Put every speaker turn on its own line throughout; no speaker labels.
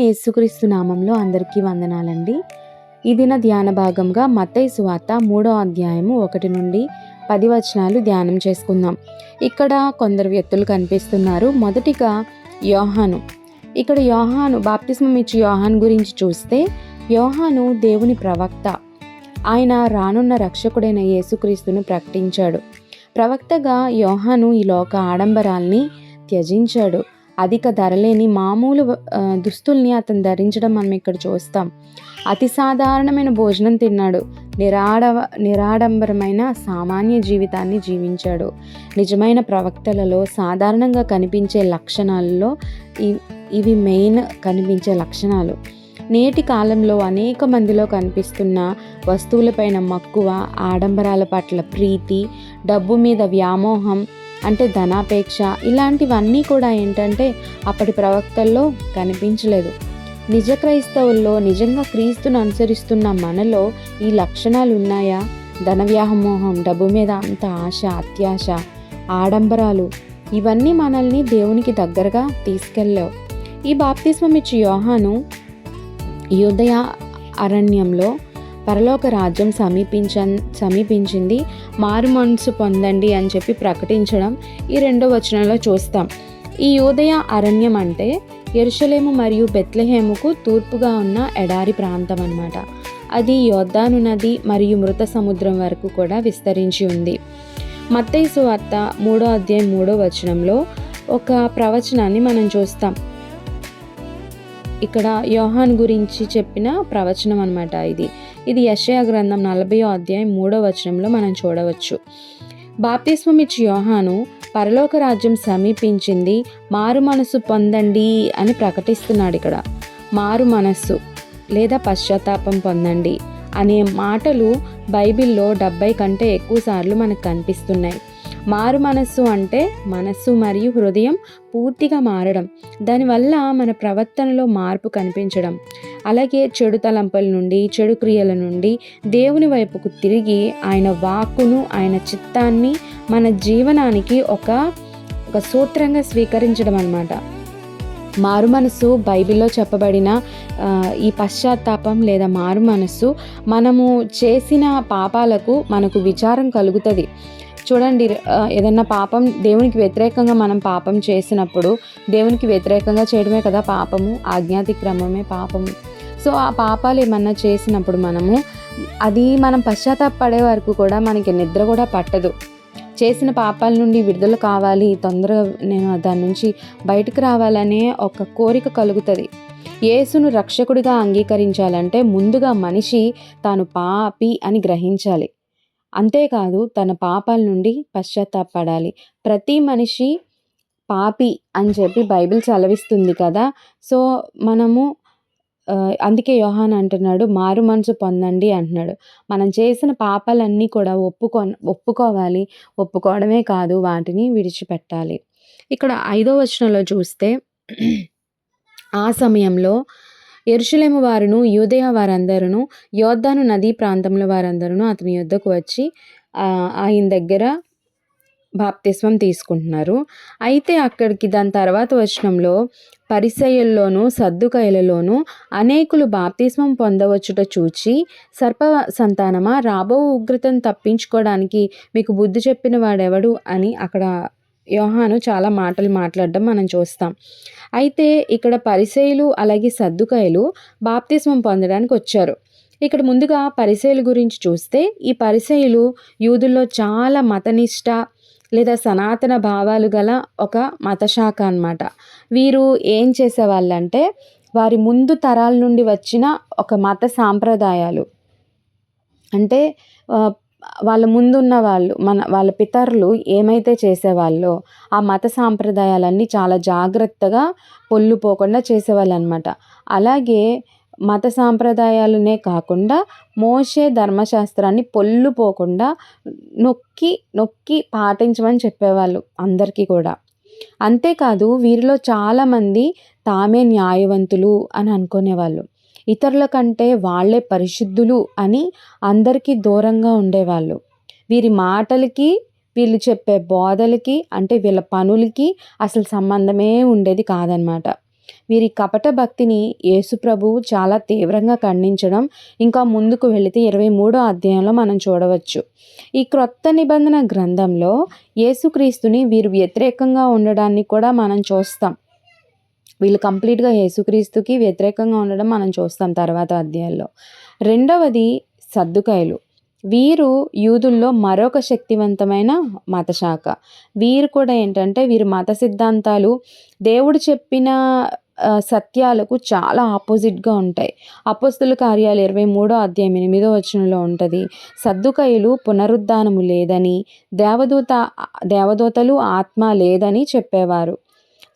యేసుక్రీస్తు నామంలో అందరికీ వందనాలండి. ఈ దిన ధ్యాన భాగంగా మత్తయి సువార్త 3వ అధ్యాయము 1 నుండి 10 వచనాలు ధ్యానం చేసుకుందాం. ఇక్కడ కొందరు వ్యక్తులు కనిపిస్తున్నారు. మొదటిగా యోహాను. ఇక్కడ యోహాను బాప్తిస్మం ఇచ్చి యోహాను గురించి చూస్తే, యోహాను దేవుని ప్రవక్త. ఆయన రానున్న రక్షకుడైన యేసుక్రీస్తును ప్రకటించాడు. ప్రవక్తగా యోహాను ఈ లోక ఆడంబరాల్ని త్యజించాడు. అధిక ధరలేని మామూలు దుస్తుల్ని అతను ధరించడం మనం ఇక్కడ చూస్తాం. అతి సాధారణమైన భోజనం తిన్నాడు. నిరాడంబరమైన సామాన్య జీవితాన్ని జీవించాడు. నిజమైన ప్రవక్తలలో సాధారణంగా కనిపించే లక్షణాలలో ఇవి మెయిన్ కనిపించే లక్షణాలు. నేటి కాలంలో అనేక మందిలో కనిపిస్తున్న వస్తువులపైన మక్కువ, ఆడంబరాల పట్ల ప్రీతి, డబ్బు మీద వ్యామోహం, అంటే ధనాపేక్ష, ఇలాంటివన్నీ కూడా ఏంటంటే అప్పటి ప్రవక్తల్లో కనిపించలేదు. నిజ క్రైస్తవుల్లో నిజంగా క్రీస్తును అనుసరిస్తున్న మనలో ఈ లక్షణాలు ఉన్నాయా? ధన వ్యామోహం, డబ్బు మీద అంత ఆశ, అత్యాశ, ఆడంబరాలు, ఇవన్నీ మనల్ని దేవునికి దగ్గరగా తీసుకెళ్ళలేవు. ఈ బాప్తిస్మం ఇచ్చి యోహాను యూదయ అరణ్యంలో పరలోక రాజ్యం సమీపించింది, మారు మనసు పొందండి అని చెప్పి ప్రకటించడం ఈ 2వ వచనంలో చూస్తాం. ఈ యూదయ అరణ్యం అంటే యెరూషలేము మరియు బెత్లెహేముకు తూర్పుగా ఉన్న ఎడారి ప్రాంతం అన్నమాట. అది యోర్దాను నది మరియు మృత సముద్రం వరకు కూడా విస్తరించి ఉంది. మత్తయి సువార్త 3వ అధ్యాయం 3వ వచనంలో ఒక ప్రవచనాన్ని మనం చూస్తాం. ఇక్కడ యోహాను గురించి చెప్పిన ప్రవచనం అన్నమాట. ఇది యెషయా గ్రంథం 40వ అధ్యాయం 3వ వచనంలో మనం చూడవచ్చు. బాప్తిస్మం ఇచ్చి యోహాను పరలోక రాజ్యం సమీపించింది, మారు మనసు పొందండి అని ప్రకటిస్తున్నాడు. ఇక్కడ మారు మనస్సు లేదా పశ్చాత్తాపం పొందండి అనే మాటలు బైబిల్లో 70 కంటే ఎక్కువ సార్లు మనకు కనిపిస్తున్నాయి. మారు మనస్సు అంటే మనస్సు మరియు హృదయం పూర్తిగా మారడం, దానివల్ల మన ప్రవర్తనలో మార్పు కనిపించడం, అలాగే చెడు తలంపుల నుండి, చెడు క్రియల నుండి దేవుని వైపుకు తిరిగి ఆయన వాక్కును, ఆయన చిత్తాన్ని మన జీవనానికి ఒక సూత్రంగా స్వీకరించడం అన్నమాట. మారు మనస్సు బైబిల్లో చెప్పబడిన ఈ పశ్చాత్తాపం లేదా మారు మనస్సు మనము చేసిన పాపాలకు మనకు విచారం కలుగుతుంది. చూడండి, ఏదన్నా పాపం దేవునికి వ్యతిరేకంగా మనం పాపం చేసినప్పుడు, దేవునికి వ్యతిరేకంగా చేయడమే కదా పాపము, ఆజ్ఞాతిక్రమమే పాపము. సో ఆ పాపాలు ఏమన్నా చేసినప్పుడు మనం పశ్చాత్తాపడే వరకు కూడా మనకి నిద్ర కూడా పట్టదు. చేసిన పాపాల నుండి విడుదల కావాలి, తొందరగా నేను దాని నుంచి బయటకు రావాలనే ఒక కోరిక కలుగుతుంది. యేసును రక్షకుడిగా అంగీకరించాలంటే ముందుగా మనిషి తాను పాపి అని గ్రహించాలి. అంతేకాదు తన పాపాల నుండి పశ్చాత్తాపడాలి. ప్రతి మనిషి పాపి అని చెప్పి బైబిల్ సెలవిస్తుంది కదా. సో అందుకే యోహాను అంటున్నాడు, మారు మనసు పొందండి అంటున్నాడు. మనం చేసిన పాపాలన్నీ కూడా ఒప్పుకోవాలి. ఒప్పుకోవడమే కాదు, వాటిని విడిచిపెట్టాలి. ఇక్కడ 5వ వచనంలో చూస్తే, ఆ సమయంలో యెరూషలేము వారును, యూదయ వారందరూ, యోర్దాను నదీ ప్రాంతంలో వారందరూ అతని యొద్దకు వచ్చి ఆయన దగ్గర బాప్తిస్మం తీసుకుంటున్నారు. అయితే అక్కడికి దాని తర్వాత వచనంలో పరిసయ్యుల్లోనూ సద్దుకయ్యులలోనూ అనేకులు బాప్తిస్మం పొందవచ్చుట చూచి, సర్ప సంతానమా, రాబో ఉగ్రతను తప్పించుకోవడానికి మీకు బుద్ధి చెప్పిన వాడెవడు అని అక్కడ యోహాను చాలా మాటలు మాట్లాడడం మనం చూస్తాం. అయితే ఇక్కడ పరిసయ్యులు అలాగే సద్దుకయ్యులు బాప్తిస్మం పొందడానికి వచ్చారు. ఇక్కడ ముందుగా పరిసయ్యుల గురించి చూస్తే, ఈ పరిసయ్యులు యూదుల్లో చాలా మతనిష్ట లేదా సనాతన భావాలు గల ఒక మతశాఖ అన్నమాట. వీరు ఏం చేసేవాళ్ళంటే, వారి ముందు తరాల నుండి వచ్చిన ఒక మత సాంప్రదాయాలు, అంటే వాళ్ళ ముందున్న వాళ్ళ పితరులు ఏమైతే చేసేవాళ్ళో ఆ మత సాంప్రదాయాలన్నీ చాలా జాగ్రత్తగా పొల్లుపోకుండా చేసేవాళ్ళు అన్నమాట. అలాగే మత సాంప్రదాయాలనే కాకుండా మోషే ధర్మశాస్త్రాన్ని పొల్లుపోకుండా నొక్కి పాటించమని చెప్పేవాళ్ళు అందరికీ కూడా. అంతేకాదు వీరిలో చాలామంది తామే న్యాయవంతులు అని అనుకునేవాళ్ళు. ఇతరుల కంటే వాళ్ళే పరిశుద్ధులు అని అందరికీ దూరంగా ఉండేవాళ్ళు. వీరి మాటలకి, వీళ్ళు చెప్పే బోధలకి, అంటే వీళ్ళ పనులకి అసలు సంబంధమే ఉండేది కాదనమాట. వీరి కపట భక్తిని యేసుప్రభువు చాలా తీవ్రంగా ఖండించడం ఇంకా ముందుకు వెళితే 23వ అధ్యాయంలో మనం చూడవచ్చు. ఈ క్రొత్త నిబంధన గ్రంథంలో యేసుక్రీస్తుని వీరు వ్యతిరేకంగా ఉండడాన్ని కూడా మనం చూస్తాం. వీళ్ళు కంప్లీట్‌గా యేసుక్రీస్తుకి వ్యతిరేకంగా ఉండడం మనం చూస్తాం తర్వాత అధ్యాయాల్లో. రెండవది సద్దుకాయలు. వీరు యూదుల్లో మరొక శక్తివంతమైన మతశాఖ. వీరు కూడా ఏంటంటే వీరి మత సిద్ధాంతాలు దేవుడు చెప్పిన సత్యాలకు చాలా ఆపోజిట్‌గా ఉంటాయి. అపోస్తలుల కార్యాలు 23వ అధ్యాయం 8వ వచనంలో ఉంటది. సద్దుకయులు పునరుద్ధానము లేదని, దేవదూతలు ఆత్మ లేదని చెప్పేవారు.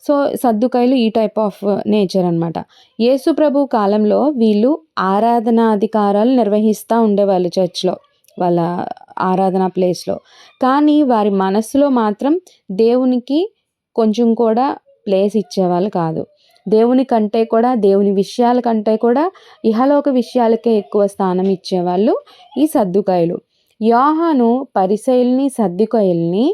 సో, సద్దుకయులు ఈ టైప్ ఆఫ్ నేచర్ అనమాట. యేసు ప్రభు కాలంలో వీళ్ళు ఆరాధనాధికారాలు నిర్వహిస్తూ ఉండేవాళ్ళు చర్చ్‌లో. వాళ్ళ ఆరాధనా ప్లేస్‌లో. కానీ వారి మనస్సులో మాత్రం దేవునికి కొంచెం కూడా ప్లేస్ ఇచ్చేవాళ్ళు కాదు. దేవుని కంటే కూడా, దేవుని విషయాల కంటే కూడా ఇహలోక విషయాలకే ఎక్కువ స్థానం ఇచ్చేవాళ్ళు ఈ సద్దుకాయలు. యోహాను పరిసయ్యుల్ని, సద్దుకాయల్ని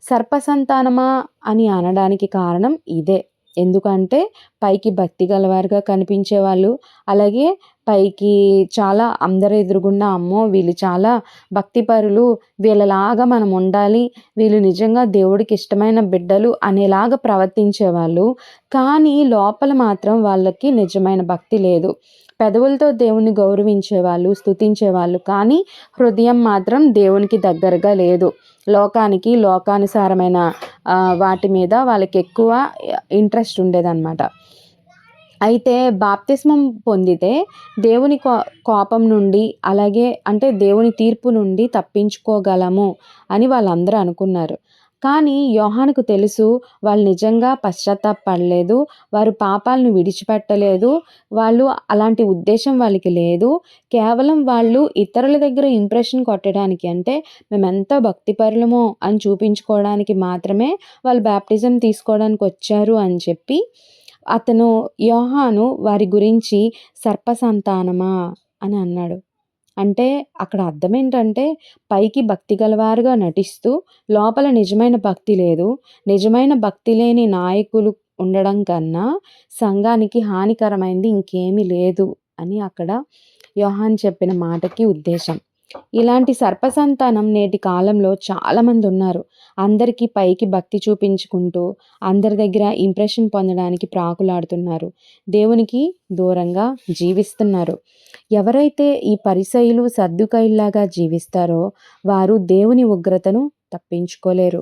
సర్పసంతానమా అని అనడానికి కారణం ఇదే. ఎందుకంటే పైకి భక్తి గలవారుగా కనిపించేవాళ్ళు, అలాగే పైకి చాలా అందరి ఎదురుగుండా అమ్మో వీళ్ళు చాలా భక్తిపరులు, వీళ్ళలాగా మనం ఉండాలి, వీళ్ళు నిజంగా దేవుడికి ఇష్టమైన బిడ్డలు అనేలాగా ప్రవర్తించేవాళ్ళు. కానీ లోపల మాత్రం వాళ్ళకి నిజమైన భక్తి లేదు. పెదవులతో దేవుని గౌరవించేవాళ్ళు, స్తుతించేవాళ్ళు, కానీ హృదయం మాత్రం దేవునికి దగ్గరగా లేదు. లోకానికి, లోకానుసారమైన వాటి మీద వాళ్ళకి ఎక్కువ ఇంట్రెస్ట్ ఉండేదన్నమాట. అయితే బాప్తిస్మం పొందితే దేవుని కోపం నుండి, అలాగే అంటే దేవుని తీర్పు నుండి తప్పించుకోగలము అని వాళ్ళందరూ అనుకున్నారు. కానీ యోహానుకు తెలుసు వాళ్ళు నిజంగా పశ్చాత్తాపపడలేదు, వారు పాపాలను విడిచిపెట్టలేదు, వాళ్ళు అలాంటి ఉద్దేశం వాళ్ళకి లేదు. కేవలం వాళ్ళు ఇతరుల దగ్గర ఇంప్రెషన్ కొట్టడానికి, అంటే మేమెంత భక్తిపరులమో అని చూపించుకోవడానికి మాత్రమే వాళ్ళు బాప్టిజం తీసుకోవడానికి వచ్చారు అని చెప్పి యోహాను వారి గురించి సర్పసంతానమా అని అన్నాడు. అంటే అక్కడ అర్థం ఏంటంటే పైకి భక్తి గలవారుగా నటిస్తూ లోపల నిజమైన భక్తి లేదు. నిజమైన భక్తి లేని నాయకులు ఉండడం కన్నా సంఘానికి హానికరమైంది ఇంకేమీ లేదు అని అక్కడ యోహాను చెప్పిన మాటకి ఉద్దేశం. ఇలాంటి సర్పసంతానం నేటి కాలంలో చాలామంది ఉన్నారు. అందరికీ పైకి భక్తి చూపించుకుంటూ అందరి దగ్గర ఇంప్రెషన్ పొందడానికి ప్రాకులాడుతున్నారు. దేవునికి దూరంగా జీవిస్తున్నారు. ఎవరైతే ఈ పరిసయ్యులు, సద్దుకాయుల్లాగా జీవిస్తారో వారు దేవుని ఉగ్రతను తప్పించుకోలేరు.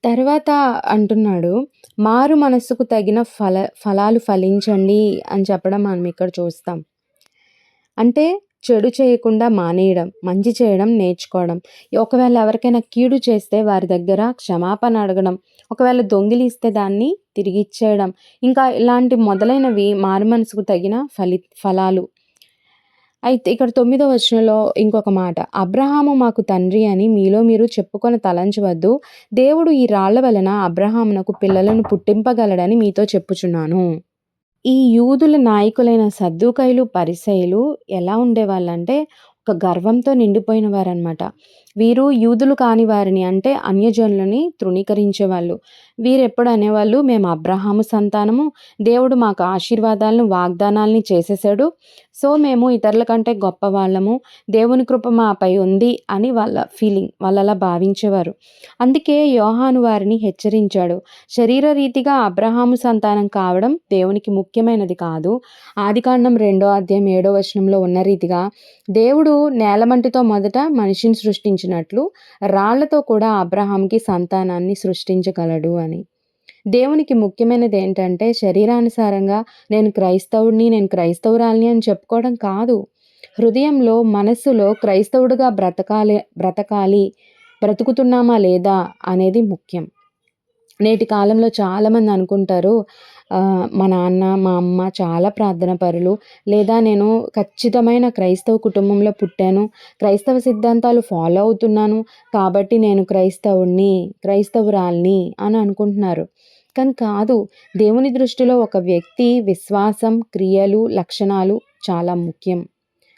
తర్వాత అంటున్నాడు, మారు మనస్సుకు తగిన ఫలాలు ఫలించండి అని చెప్పడం మనం ఇక్కడ చూస్తాం. అంటే చెడు చేయకుండా మానేయడం, మంచి చేయడం నేర్చుకోవడం. ఒకవేళ ఎవరికైనా కీడు చేస్తే వారి దగ్గర క్షమాపణ అడగడం, ఒకవేళ దొంగిలిస్తే దాన్ని తిరిగి ఇచ్చేయడం, ఇంకా ఇలాంటి మొదలైనవి మారుమనసుకు తగిన ఫలాలు. అయితే ఇక్కడ 9వ వచనంలో ఇంకొక మాట, అబ్రహాము మాకు తండ్రి అని మీలో మీరు చెప్పుకొని తలంచవద్దు, దేవుడు ఈ రాళ్ల వలన అబ్రహామునకు పిల్లలను పుట్టింపగలడని మీతో చెప్పుచున్నాను. ఈ యూదుల నాయకులైన సద్దూకయ్యులు, పరిసయ్యులు ఎలా ఉండేవాళ్ళంటే ఒక గర్వంతో నిండిపోయిన వారనమాట. వీరు యూదులు కాని వారిని, అంటే అన్యజనులని తృణీకరించేవాళ్ళు. వీరెప్పుడు అనేవాళ్ళు, మేము అబ్రహాము సంతానము, దేవుడు మాకు ఆశీర్వాదాలను, వాగ్దానాల్ని చేసేసాడు, సో మేము ఇతరుల కంటే గొప్పవాళ్ళము, దేవుని కృప మాపై ఉంది అని వాళ్ళ ఫీలింగ్, వాళ్ళలా భావించేవారు. అందుకే యోహాను వారిని హెచ్చరించాడు. శరీర రీతిగా అబ్రహాము సంతానం కావడం దేవునికి ముఖ్యమైనది కాదు. ఆదికాండం 2వ అధ్యాయం 7వ వచనంలో ఉన్న రీతిగా దేవుడు నేలమంటితో మొదట మనిషిని సృష్టించినట్లు రాళ్లతో కూడా అబ్రహాంకి సంతానాన్ని సృష్టించగలడు అని. దేవునికి ముఖ్యమైనది ఏంటంటే శరీరానుసారంగా నేను క్రైస్తవుడిని, నేను క్రైస్తవురాలిని అని చెప్పుకోవడం కాదు. హృదయంలో, మనస్సులో క్రైస్తవుడిగా బ్రతకాలి, బ్రతుకుతున్నామా లేదా అనేది ముఖ్యం. నేటి కాలంలో చాలామంది అనుకుంటారు, మా నాన్న, మా అమ్మ చాలా ప్రార్థన పరులు, లేదా నేను ఖచ్చితమైన క్రైస్తవ కుటుంబంలో పుట్టాను, క్రైస్తవ సిద్ధాంతాలు ఫాలో అవుతున్నాను, కాబట్టి నేను క్రైస్తవుణ్ణి, క్రైస్తవురాల్ని అని అనుకుంటున్నారు. కానీ కాదు. దేవుని దృష్టిలో ఒక వ్యక్తి విశ్వాసం, క్రియలు, లక్షణాలు చాలా ముఖ్యం,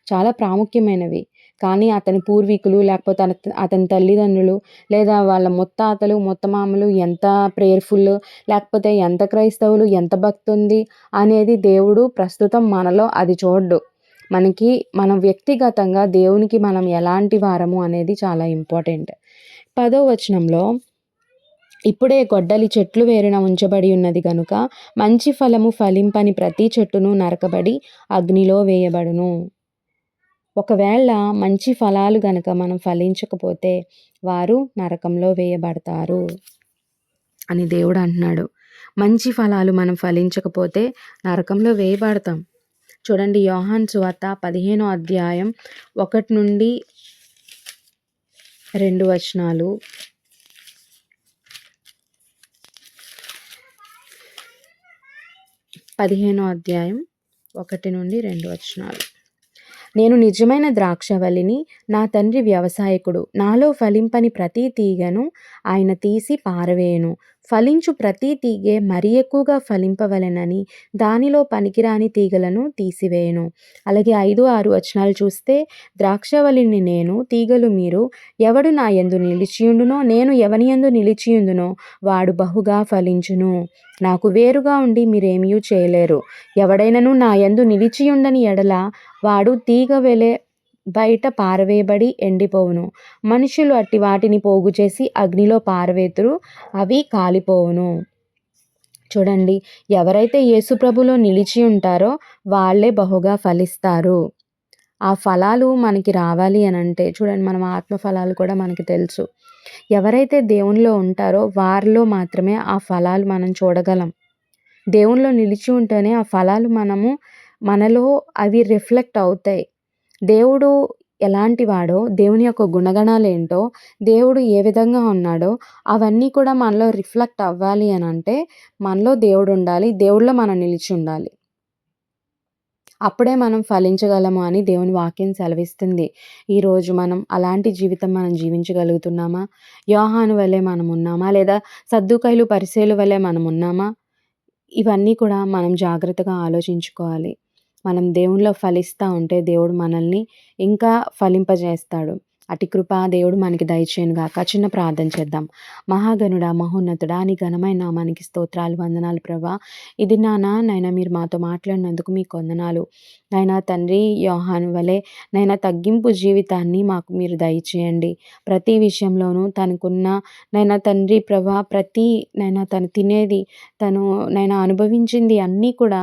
చాలా ప్రాముఖ్యమైనవి. కానీ అతని పూర్వీకులు లేకపోతే అతని తల్లిదండ్రులు లేదా వాళ్ళ ముత్తాతలు ముత్తమామలు ఎంత ప్రేయర్ఫుల్, లేకపోతే ఎంత క్రైస్తవులు, ఎంత భక్తి ఉంది అనేది దేవుడు ప్రస్తుతం మనలో అది చూడ్డు. మనం వ్యక్తిగతంగా దేవునికి మనం ఎలాంటి వారము అనేది చాలా ఇంపార్టెంట్. 10వ వచనంలో, ఇప్పుడే గొడ్డలి చెట్లు వేరున ఉంచబడి ఉన్నది గనుక మంచి ఫలము ఫలింపని ప్రతి చెట్టును నరకబడి అగ్నిలో వేయబడును. ఒకవేళ మంచి ఫలాలు గనక మనం ఫలించకపోతే వారు నరకంలో వేయబడతారు అని దేవుడు అంటున్నాడు. మంచి ఫలాలు మనం ఫలించకపోతే నరకంలో వేయబడతాం. చూడండి, యోహాను సువార్త 15వ అధ్యాయం 1 నుండి 2 వచనాలు. 15వ అధ్యాయం 1 నుండి 2 వచనాలు. నేను నిజమైన ద్రాక్షవల్లిని, నా తండ్రి వ్యవసాయకుడు. నాలో ఫలింపని ప్రతి తీగను ఆయన తీసి పారవేయును. ఫలించు ప్రతి తీగె మరి ఎక్కువగా ఫలింపవలెనని దానిలో పనికిరాని తీగలను తీసివేయును. అలాగే 5, 6 వచనాలు చూస్తే, ద్రాక్షవల్లిని నేను, తీగలు మీరు. ఎవడు నా యందు నిలిచియుండునో, నేను ఎవని యందు నిలిచియుందునో వాడు బహుగా ఫలించును. నాకు వేరుగా ఉండి మీరేమీ చేయలేరు. ఎవడైనను నా యందు నిలిచియుండని ఎడల వాడు తీగ వెలె బయట పారవేయబడి ఎండిపోవును. మనుషులు అట్టి వాటిని పోగు చేసి అగ్నిలో పారవేతురు, అవి కాలిపోవును. చూడండి, ఎవరైతే యేసుప్రభులో నిలిచి ఉంటారో వాళ్ళే బహుగా ఫలిస్తారు. ఆ ఫలాలు మనకి రావాలి అని అంటే, చూడండి, మనం ఆత్మ ఫలాలు కూడా మనకి తెలుసు. ఎవరైతే దేవునిలో ఉంటారో వారిలో మాత్రమే ఆ ఫలాలు మనం చూడగలం. దేవునిలో నిలిచి ఉంటేనే ఆ ఫలాలు మనలో అవి రిఫ్లెక్ట్ అవుతాయి. దేవుడు ఎలాంటి వాడో, దేవుని యొక్క గుణగణాలు ఏంటో, దేవుడు ఏ విధంగా ఉన్నాడో అవన్నీ కూడా మనలో రిఫ్లెక్ట్ అవ్వాలి అని అంటే మనలో దేవుడు ఉండాలి, దేవుడిలో మనం నిలిచి ఉండాలి. అప్పుడే మనం ఫలించగలము అని దేవుని వాక్యం సెలవిస్తుంది. ఈరోజు మనం అలాంటి జీవితం మనం జీవించగలుగుతున్నామా? యోహాను వలె మనం ఉన్నామా? లేదా సద్దూకయ్యులు పరిసయ్యుల వలె మనం ఉన్నామా? ఇవన్నీ కూడా మనం జాగ్రత్తగా ఆలోచించుకోవాలి. మనం దేవునిలో ఫలిస్తూ ఉంటే దేవుడు మనల్ని ఇంకా ఫలింపజేస్తాడు. అటి కృప దేవుడు మనకి దయచేయునుగాక. చిన్న ప్రార్థన చేద్దాం. మహాగణుడా, మహోన్నతుడా, నీ ఘనమైన నామానికి స్తోత్రాలు, వందనాలు ప్రభా. ఇది నైనా మీరు మాతో మాట్లాడినందుకు మీకు వందనాలు. నైనా తండ్రి, యోహాను వలె నైనా తగ్గింపు జీవితాన్ని మాకు మీరు దయచేయండి. ప్రతి విషయంలోనూ తనకున్న నైనా తండ్రి ప్రభా, నైనా తను తినేది, నైనా అనుభవించింది అన్నీ కూడా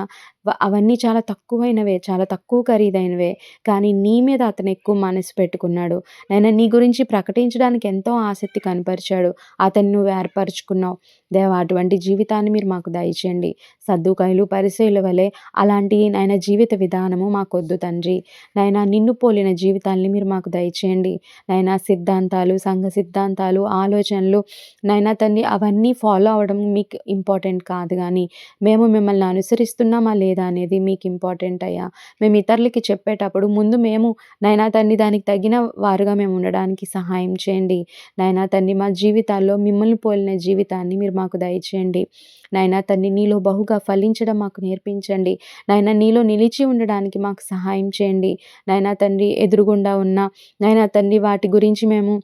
అవన్నీ చాలా తక్కువైనవే, చాలా తక్కువ ఖరీదైనవే. కానీ నీ మీద అతను ఎక్కువ మనసు పెట్టుకున్నాడు. నైనా నీ గురించి ప్రకటించడానికి ఎంతో ఆసక్తి కనపరిచాడు. అతన్ని నువ్వు ఏర్పరచుకున్నావు దేవా. అటువంటి జీవితాన్ని మీరు మాకు దయచేయండి. సద్దూకయ్యులు పరిసయ్యుల వలె అలాంటి నైనా జీవిత విధానము మాకొద్దు తండ్రి. నైనా నిన్ను పోలిన జీవితాన్ని మీరు మాకు దయచేయండి. నైనా సిద్ధాంతాలు, సంఘ సిద్ధాంతాలు, ఆలోచనలు నైనా తండ్రి అవన్నీ ఫాలో అవ్వడం మీకు ఇంపార్టెంట్ కాదు, కానీ మేము మిమ్మల్ని అనుసరిస్తున్నామా లేదా అనేది మీకు ఇంపార్టెంట్ అయ్యా. మేము ఇతరులకి చెప్పేటప్పుడు ముందు మేము నైనా తండ్రి దానికి తగిన వారుగా మేము ఉండడానికి సహాయం చేయండి. నైనా తండ్రి మా జీవితాల్లో మిమ్మల్ని పోలిన జీవితాన్ని మీరు మాకు దయచేయండి. నైనా తండ్రి నీలో బహుగా ఫలించడం మాకు నేర్పించండి. నైనా నీలో నిలిచి ఉండడానికి మాకు సహాయం చేయండి. నైనా తండ్రి ఎదురుగుండా ఉన్న నైనా తండ్రి వాటి గురించి మేము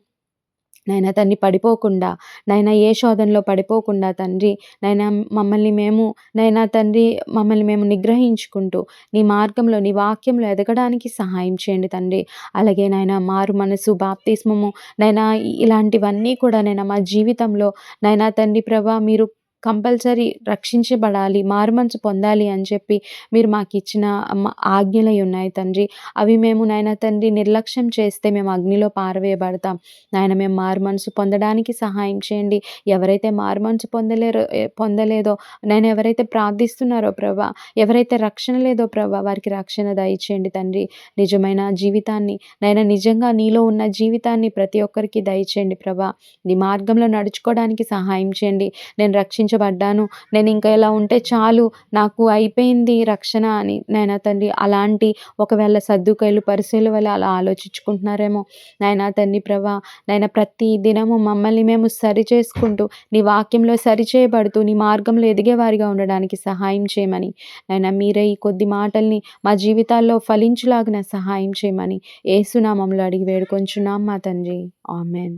నైనా తండ్రి పడిపోకుండా, నైనా ఏ శోధనలో పడిపోకుండా తండ్రి, నైనా మమ్మల్ని మేము నిగ్రహించుకుంటూ నీ మార్గంలో, నీ వాక్యంలో ఎదగడానికి సహాయం చేయండి తండ్రి. అలాగే నైనా మారు మనసు, బాప్తిస్మము నైనా ఇలాంటివన్నీ కూడా నైనా మా జీవితంలో నైనా తండ్రి ప్రభా మీరు కంపల్సరీ రక్షించబడాలి, మారుమనసు పొందాలి అని చెప్పి మీరు మాకు ఇచ్చిన ఆజ్ఞలై ఉన్నాయి తండ్రి. అవి మేము నైనా తండ్రి నిర్లక్ష్యం చేస్తే మేము అగ్నిలో పారవేయబడతాం. నాయన మేము మారుమనసు పొందడానికి సహాయం చేయండి. ఎవరైతే మారుమనసు పొందలేదో నేను ఎవరైతే ప్రార్థిస్తున్నారో ప్రభా, ఎవరైతే రక్షణ లేదో ప్రభా, వారికి రక్షణ దయచేయండి తండ్రి. నిజమైన జీవితాన్ని నైనా నిజంగా నీలో ఉన్న జీవితాన్ని ప్రతి ఒక్కరికి దయచేయండి ప్రభా. నీ మార్గంలో నడుచుకోవడానికి సహాయం చేయండి. నేను రక్షించబడ్డాను. నేను ఇంకా ఇలా ఉంటే చాలు, నాకు అయిపోయింది రక్షణ అని నాయనా తండ్రి అలాంటి ఒకవేళ సద్దూకయ్యులు, పరిసయ్యుల వలె అలా ఆలోచించుకుంటున్నారేమో నాయనా తండ్రి ప్రభా, నాయనా ప్రతి దినము మమ్మల్ని మేము సరిచేసుకుంటూ, నీ వాక్యంలో సరిచేయబడుతూ, నీ మార్గంలో ఎదిగేవారిగా ఉండడానికి సహాయం చేయమని, నాయనా మీరే ఈ కొద్ది మాటల్ని మా జీవితాల్లో ఫలించులాగున సహాయం చేయమని యేసు నామములో అడిగి వేడుకొంచున్నాం మా తండ్రి. ఆమేన్.